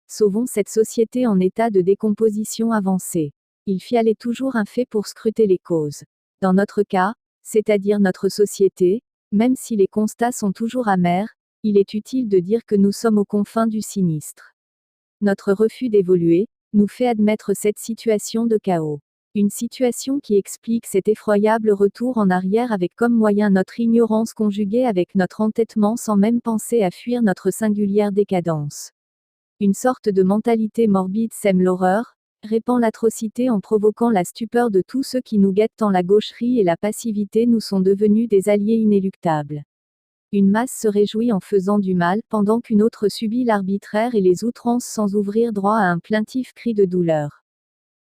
sauvons cette société en état de décomposition avancée. Il fallait toujours un fait pour scruter les causes. Dans notre cas, c'est-à-dire notre société, même si les constats sont toujours amers, il est utile de dire que nous sommes aux confins du sinistre. Notre refus d'évoluer nous fait admettre cette situation de chaos. Une situation qui explique cet effroyable retour en arrière avec comme moyen notre ignorance conjuguée avec notre entêtement sans même penser à fuir notre singulière décadence. Une sorte de mentalité morbide sème l'horreur, répand l'atrocité en provoquant la stupeur de tous ceux qui nous guettent tant la gaucherie et la passivité nous sont devenus des alliés inéluctables. Une masse se réjouit en faisant du mal, pendant qu'une autre subit l'arbitraire et les outrances sans ouvrir droit à un plaintif cri de douleur.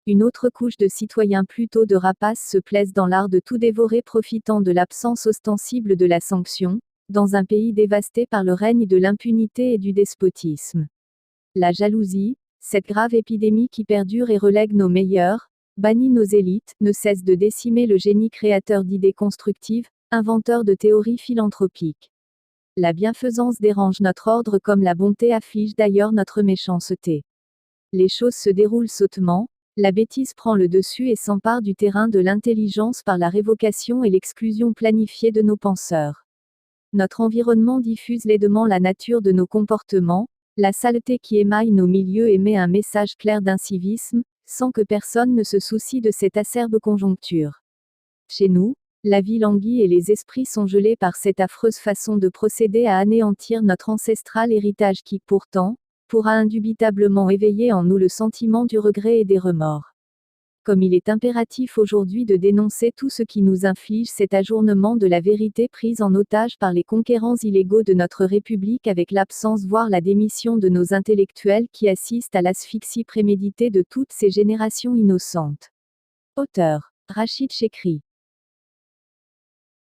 Une autre couche de citoyens plutôt de rapaces se plaisent dans l'art de tout dévorer profitant de l'absence ostensible de la sanction, dans un pays dévasté par le règne de l'impunité et du despotisme. La jalousie, cette grave épidémie qui perdure et relègue nos meilleurs, bannit nos élites, ne cesse de décimer le génie créateur d'idées constructives, inventeur de théories philanthropiques. La bienfaisance dérange notre ordre comme la bonté afflige d'ailleurs notre méchanceté. Les choses se déroulent sottement, la bêtise prend le dessus et s'empare du terrain de l'intelligence par la révocation et l'exclusion planifiée de nos penseurs. Notre environnement diffuse laidement la nature de nos comportements, la saleté qui émaille nos milieux émet un message clair d'incivisme, sans que personne ne se soucie de cette acerbe conjoncture. Chez nous, la vie languit et les esprits sont gelés par cette affreuse façon de procéder à anéantir notre ancestral héritage qui, pourtant, pourra indubitablement éveiller en nous le sentiment du regret et des remords. Comme il est impératif aujourd'hui de dénoncer tout ce qui nous inflige cet ajournement de la vérité prise en otage par les conquérants illégaux de notre République avec l'absence voire la démission de nos intellectuels qui assistent à l'asphyxie préméditée de toutes ces générations innocentes. Auteur, Rachid Chekri.